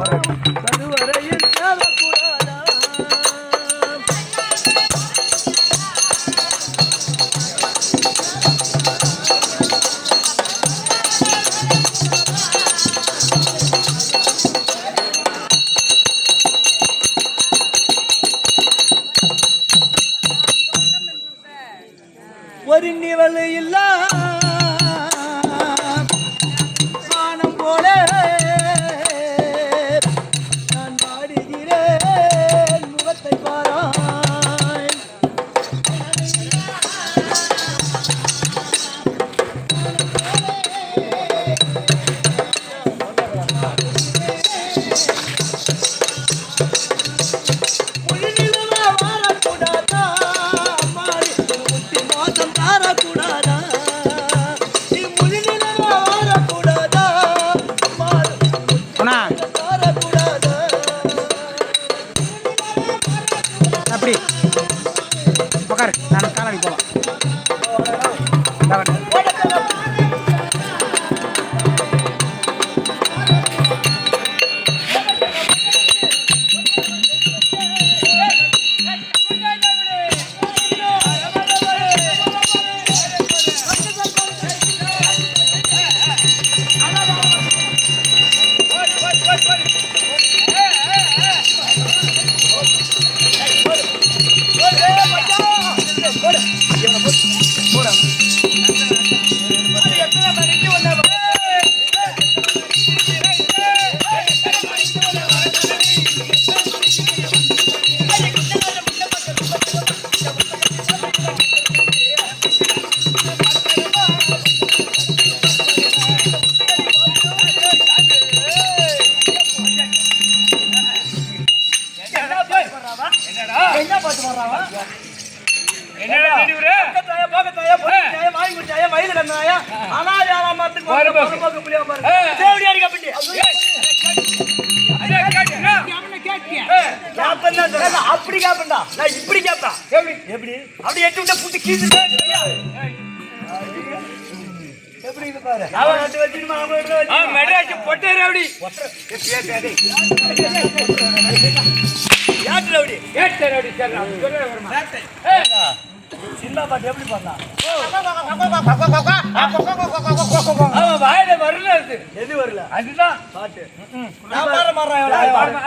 கருவறையில் தேவக்கூடாதா ஒரு நிவல் இல்ல ஆனம் போல நான் பாடுகிறேன் முகத்தை பாராய் அப்படி உட்காரு நான் காலடி போகலாம் அப்படி கேப்பா நான் இப்படி கேப்பா எப்படி எப்படி அப்படி எட்டு விட்ட புட்டு கீழே எப்படி இது பாரு அவன் நட்டு வச்சிருமா அவன் மெட்ராஸ் பொட்டே ரவுடி யார் ரவுடி ஏட் ரவுடி சார் நான் சொல்றேன் வரமா சின்ன பாட்டு எப்படி பண்ணா அவன் வாயில வரல அது எது வரல அதுதான் பாட்டு நான் பாரு மாறறேன்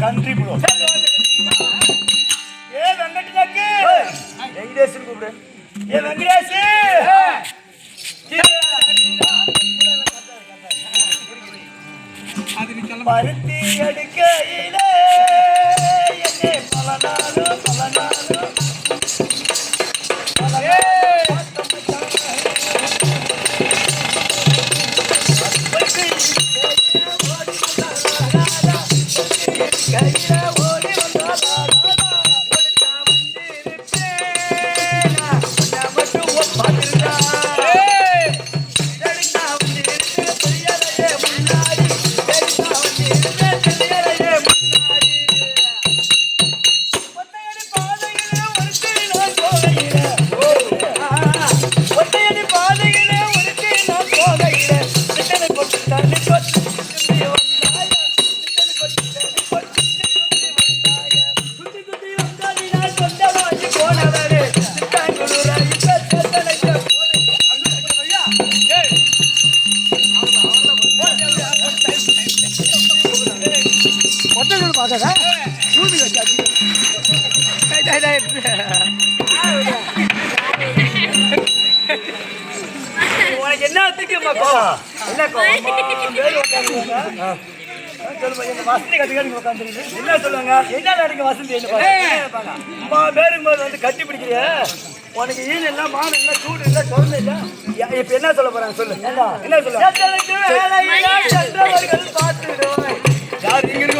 கண்ட்ரி ப்ரோ ஏ வெங்கடேஷ் வெங்கடேஷ் கூப்பிடு ஏ வெங்கடேஷ் அது நீ சொல்ல பருத்தி எடுக்கையிலே என்னே பலனாலும் என்ன சொல்லுவாங்க என்ன வசதி பேருக்கும்போது வந்து கட்டி பிடிக்கிறிய உனக்கு ஈன் இல்ல மான இல்ல சூடு இல்ல சொரணை இல்ல இப்ப என்ன சொல்ல போறாங்க சொல்லு என்ன சொல்ல யார் இங்க இருக்கீங்க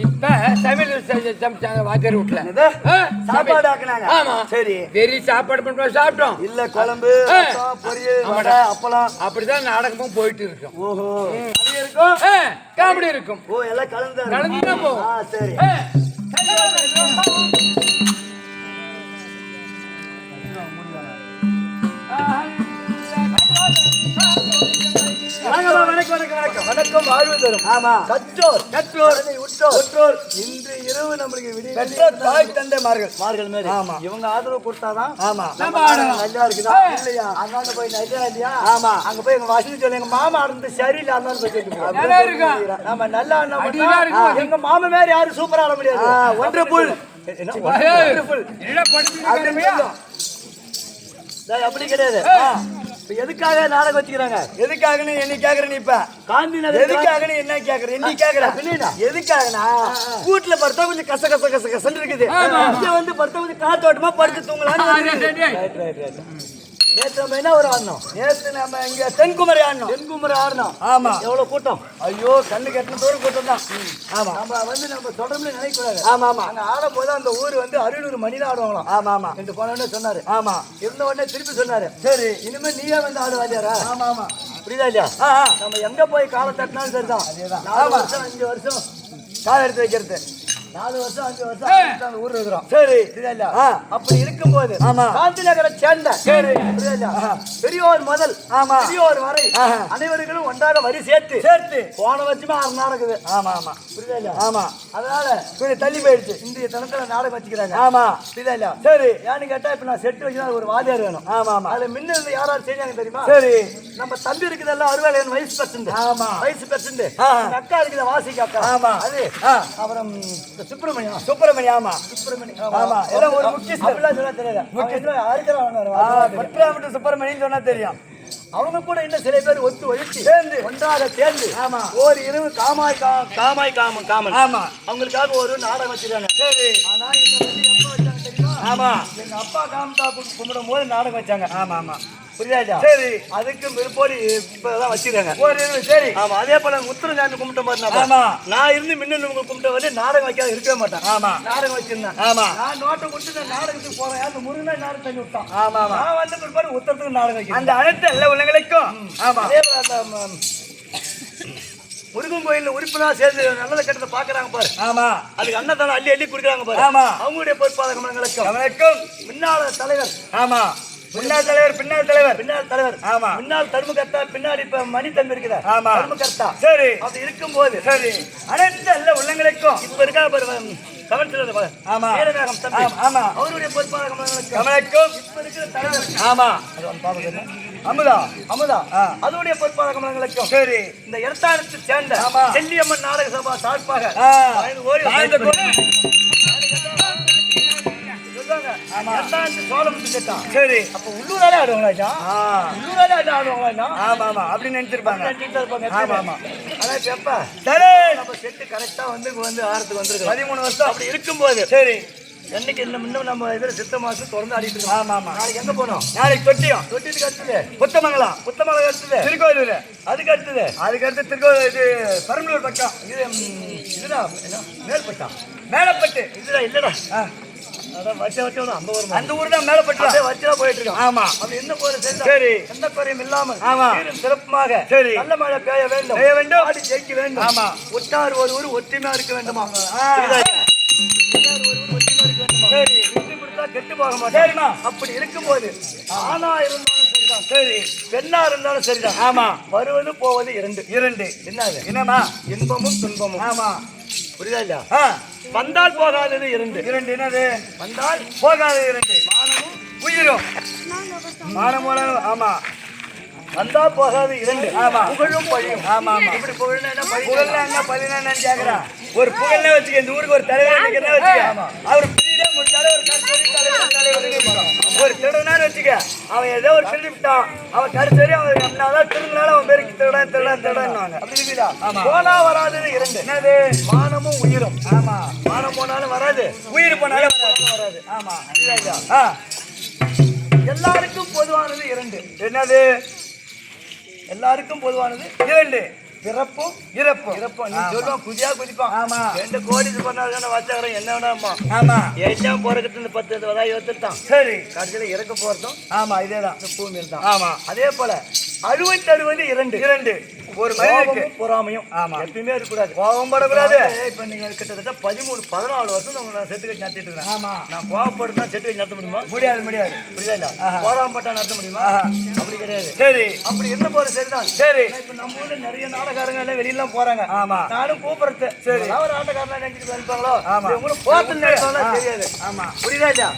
இப்ப சமையல் சமைச்சாங்க வாத்தியார் வீட்டுல. என்னது? ஆ, சாப்பாடு ஆக்குனாங்க. ஆமா. சரி. வெறி சாப்பாடு பண்ணுறோம், சாப்பிட்டோம். இல்ல குழம்பு, ரசம், பொரியல், வடை, அப்பளம். அப்படிதான் நாடகமும் போயிட்டு இருக்கும். ஓஹோ. அது இருக்கும். காமெடி இருக்கும். ஓ, எல்லாம் கலந்து கலந்துதான் போகும். சரி. வணக்கம் வாழ்வு தரும். ஆமா. கற்றோர் உற்றோர் இன்று இரவு நம்மளுக்கு விடிய தாய் தந்தைமார்கள் மாதிரி. ஆமா. இவங்க ஆதரவு கொடுத்தாதான். ஆமா. நம்ம நல்லா இருக்குதா இல்லையா? அங்காண்ட போய் நல்லா இல்லையா? ஆமா. அங்க போய் எங்க வசதி சொல்லி எங்க மாமா இருந்து சரியில்லை அந்தாலும் போய் கேட்டு நம்ம நல்லா எங்க மாமா மாதிரி யாரும் சூப்பரா ஆட முடியாது. ஒன்றரை அப்படி கிடையாது. எதுக்காக நாடகம் வச்சுக்கிறாங்க? எதுக்காகன்னு என்ன கேக்குறேன்? இப்ப காந்தி நகர் எதுக்காகன்னு என்ன கேக்குறேன்? என்ன கேக்குறேன்? எதுக்காகனா வீட்டுல படுத்தா கொஞ்சம் கச கச கச கசன்னு இருக்குது. இங்க வந்து படுத்தா கொஞ்சம் காத்தோட்டமா படுத்து தூங்கலான்னு. நேற்று நம்ம என்ன ஒரு ஆடணும்? நேற்று நம்ம இங்க தென்குமரி ஆடணும். ஆமா. எவ்வளவு கூட்டம்! ஐயோ, கண்ணு கட்டின தூரம் கூட்டம் தான். ஆமா. நம்ம சொல்றோம்னு நினைக்கூடாது. ஆமா ஆமா. அங்க ஆடும் போது அந்த ஊர் வந்து 600 மணில ஆடுவாங்களாம். ஆமா ஆமா. என்று போன உடனே சொன்னாரு. ஆமா. இருந்த உடனே திருப்பி சொன்னாரு. சரி, இனிமே நீயே வந்து ஆடு வாத்தியாரா? ஆமா ஆமா. புரியுதா இல்லையா? நம்ம எங்க போய் காலை தட்டினாலும் சரிதான். 4 வருஷம் 5 வருஷம் காலை எடுத்து வைக்கிறது. 4 வருஷம் 5 வருஷம் ஊர்ல இருக்கிறோம். சரி, அப்படி இருக்கும்போது காந்தி நகரை சேர்ந்த பெரியோர் முதல் பெரியோர் வரை அனைவர்களும் ஒன்றாக வரி சேர்த்து போன வருஷமே 6 நடக்குது. ஆமா ஆமா. புரியுதா இல்லையா? ஆமா. அதனால கொஞ்சம் தள்ளி போயிடுச்சு. இன்றைய தினத்துல நாடகம் வச்சுக்கிறாங்க. ஆமா. புரியுதா இல்லையா? சரி, ஏன்னு கேட்டா இப்ப நான் செட்டு வச்சுனா ஒரு வாத்தியார் வேணும். ஆமா ஆமா. அதுல முன்ன இருந்து யாராவது செஞ்சாங்க தெரியுமா? சரி. நம்ம தம்பி இருக்குதல்ல அறுவேலையன் வைஸ் பிரசிடென்ட். ஆமா. Vice president. அக்கா இருக்குது வாசிக்கு அக்கா. ஆமா. அது அப்புறம் சுப்பிரமணியம். ஆமா. சுப்பிரமணியம். ஆமா. எல்லாம் ஒரு முக்கியஸ்தர். அப்படிலாம் சொல்ல தெரியாது. முக்கியஸ்தர் ஆரிக்கராவனார். சுப்பிரமணியம் சொன்னா தெரியும். அவங்க கூட இன்னும் சில பேர் ஒத்து ஒழிச்சு ஒன்றாக சேர்ந்து ஒரு இரவு காமாய் காமன். ஆமா. அவங்களுக்காக ஒரு நாடகம் வச்சிருக்காங்க. சரி. ஆனா இந்த வந்து எப்ப வச்சாங்க தெரியுமா? ஆமா. எங்க அப்பா காமதா கும்பிடும் போது நாடகம் வச்சாங்க. ஆமா ஆமா. புரியாதா? சரி. அதுக்கு விருப்போடி இப்பதான் வச்சிருக்காங்க. சரி. ஆமா. அதே போல முத்துரஞ்சாமி கும்பிட்ட மாதிரி. ஆமா. நான் இருந்து மின்னல் உங்களுக்கு கும்பிட்ட வந்து நாடகம் வைக்காத இருக்கவே மாட்டேன். ஆமா. நாடகம் வச்சிருந்தேன். ஆமா. நான் நோட்டை கொடுத்து நாடகத்துக்கு போறேன். அந்த முருகனை நாடகம் தண்ணி விட்டான். ஆமா. நான் வந்து பிற்பாடு உத்தரத்துக்கு நாடகம் வைக்கிறேன். அந்த அனைத்து எல்லா உள்ளங்களுக்கும். ஆமா. அதே போல அந்த முருகன் கோயில்ல உறுப்பினரா சேர்ந்து நல்லத கெட்டதை பாக்குறாங்க பாரு. ஆமா. அதுக்கு அன்னதானம் அள்ளி அள்ளி குடுக்குறாங்க பாரு. ஆமா. அவங்களுடைய பொறுப்பாளர் கமலங்களுக்கும் முன்னாள் தலைவர். ஆமா. முன்னாள் தலைவர். ஆமா. முன்னாள் தர்மகர்த்தா, பின்னாடி இப்ப மணி தம்பி இருக்குதா? ஆமா. தர்மகர்த்தா. சரி. அது இருக்கும்போது சரி அனைத்து எல்லா உள்ளங்களுக்கும் இப்ப இருக்கா பாரு கவர்னர். ஆமா. ஏழவேகம் தம்பி. ஆமா. அவருடைய பொறுப்பாளர் கமலங்களுக்கும் இப்ப இருக்கிற தலைவர். ஆமா. அமுதா. அதோடைய பொறுப்பாளர் கமலங்களுக்கும் சரி இந்த இடத்தானத்தை சேர்ந்த செல்லியம்மன் நாடக சபா சார்பாக சரி. அப்ப உள்ளூராலே ஆடுவாங்களா? ஆமா ஆமா. அப்படி நினைச்சிருப்பாங்க. நம்ம செட்டு கரெக்டா வந்து ஆறதுக்கு வந்து 13 வருஷம் அப்படி இருக்கும்போது சரி என்னைக்கு இன்னும் நம்ம இதுல சித்த மாசம் தொடர்ந்து ஆடிட்டு இருக்கோம். ஆமா ஆமா. நாளைக்கு எங்க போனோம்? நாளைக்கு தொட்டியத்துக்கு அடுத்தது புத்தமங்கலம் அடுத்தது திருக்கோயிலூர். அதுக்கு அடுத்து திருக்கோயில் இது பெரம்பலூர் பக்கம். இதுதான் மேலப்பட்டு இதுதான் இல்லடா. அந்த ஊர் தான் மேலப்பட்டு வச்சுதான் போயிட்டு இருக்கோம். ஆமா. அப்படி என்ன போற சரி எந்த குறையும் இல்லாமல் சிறப்புமாக சரி நல்ல மழை பெய்ய வேண்டும் ஆடி ஜெயிக்க வேண்டும். ஆமா. ஒட்டார் ஒரு ஊர் ஒற்றுமையா இருக்க வேண்டுமா? சரி. விட்டு கொடுத்தா கெட்டு போக மாட்டேன். அப்படி இருக்கும்போது ஆனா இருந்தாலும் சரிதான் சரி பெண்ணா இருந்தாலும் சரிதான். ஆமா. வருவது போவது இரண்டு. என்னமா இன்பமும் துன்பமும். ஆமா. புரியுதா இல்லையா? வந்தால் போகாதது இரண்டு. என்னது? வந்தால் போகாதது இரண்டு. மானமும் உயிரும். மானமும். ஆமா. வந்தா போகாது இரண்டு. ஆமா. புகழும் பழியும். ஆமா ஆமா. இப்படி புகழ்னா என்ன பழினா என்ன கேக்குறா? ஒரு புகழ்னே வச்சுக்க. இந்த ஊருக்கு ஒரு தலைவர் நிக்கிறனே வச்சுக்க. அவர் பிரீடே முடிச்சாலே ஒரு தலைவர் ஒரு திருடனான்னு வச்சுக்க. அவன் ஏதோ ஒரு திருடி விட்டான். அவன் கடைசி அவன் என்னதான் திருடினாலும் அவன் பேருக்கு திருடன்னுவாங்க. அப்படி இருக்குதா? போனா வராது இரண்டு. என்னது? மானமும் உயிரும். ஆமா. மானம் போனாலும் வராது, உயிர் போனாலும் வராது. ஆமா. எல்லாருக்கும் பொதுவானது இரண்டு. என்னது? எல்லாருக்கும் பொதுவானது இரண்டு. பிறப்பும் இறப்பும் நீ சொல்லுவோம் குதியா குதிப்பான். ஆமா 2 கோடி பண்ணாதான வச்சாரன் என்ன வேணாமா. ஆமா ஏச்சாம் போறதுக்கு 10 வதாய் வந்துட்டான். சரி கடைசியில இறக்க போறதும் ஆமா இதேதான் பூமியில் தான். ஆமா அதே போல அழுவை தருவது 2 ஒரு மனிதனுக்கு பொறாமையும் ஆமா எப்பயுமே இருக்கக்கூடாது. கோபம் படக்கூடாது. இப்ப நீங்க கிட்டத்தட்ட 13-14 வருஷம் நான் செட்டு கட்டி நடத்திட்டு இருக்கேன். ஆமா நான் கோபப்படுத்தா செட்டு கட்டி நடத்த முடியுமா? முடியாது புரியுதா? கோபப்பட்டா நடத்த முடியுமா? அப்படி கிடையாது. சரி அப்படி இருந்த போது சரிதான். சரி இப்ப நம்ம ஊர்ல நிறைய நாடகாரங்க எல்லாம் வெளியெல்லாம் போறாங்க. ஆமா நானும் கூப்பிடுறது. சரி ஒரு ஆட்டக்காரனா நினைச்சிட்டு வந்துட்டாங்களோ உங்களுக்கு போறது நினைச்சாலும் தெரியாது. ஆமா புரியுதா இல்லையா?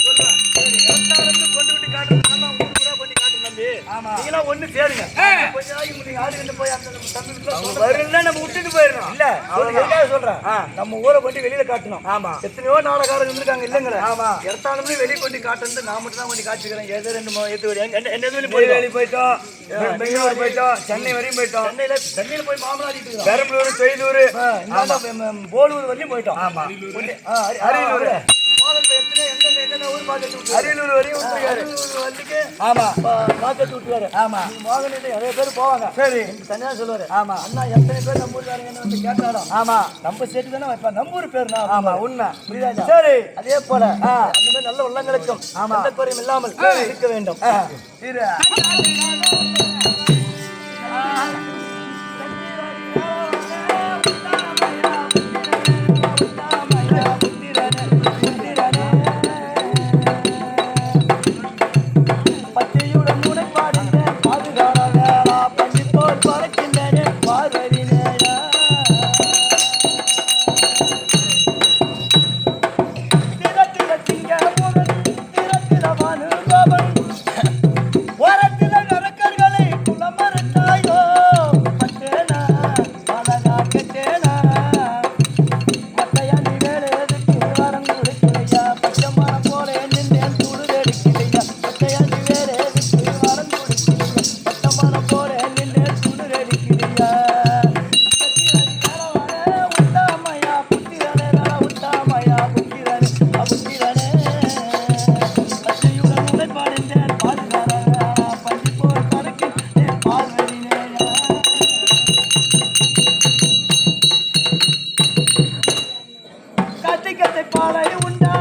சொல்றேன். கொண்டு விட்டு காட்டுறதுனால ஊர் பூரா கொண்டு காட்டு நம்பி. ஆமா நீங்களாம் ஒண்ணு சேருங்க. கொஞ்ச நாளைக்கு நீங்க ஆடு கண்டு போய் அந்த தம்பி வரும்ல நம்ம விட்டுட்டு போயிடணும். இல்ல அவங்க எதுக்காக சொல்றேன் நம்ம ஊரை கொண்டு வெளியில காட்டணும். ஆமா எத்தனையோ நாடகாரங்க இருக்காங்க இல்லைங்கிற. ஆமா இடத்தாலுமே வெளியே கொண்டு காட்டுறது நான் மட்டும் தான் கொண்டு காட்சிக்கிறேன். ஏதோ 2 என்ன போயிட்டோம் பெங்களூர் போயிட்டோம் சென்னை வரையும் போயிட்டோம். சென்னையில போய் மாமலாடிட்டு பெரம்பலூர் தொழிலூர் போலூர் வரையும் போயிட்டோம். ஆமா அரியலூர் அரியலூர் வரையும் ஆமா மார்க்கெட் விட்டுருவாரு. ஆமா மோகன் நிறைய பேர் போவாங்க. சரி தனியா சொல்லுவாரு. ஆமா அண்ணா எத்தனை பேர் நம்ம ஊர்ல வந்து கேட்டாலும் ஆமா நம்ம சேர்த்து தானே வைப்பா நம்ம ஊர் பேர். ஆமா உண்மை புரியுதா? சரி அதே போல அந்த மாதிரி நல்ல உள்ளங்களுக்கும் எந்த குறையும் இல்லாமல் இருக்க வேண்டும். பாலை உண்டா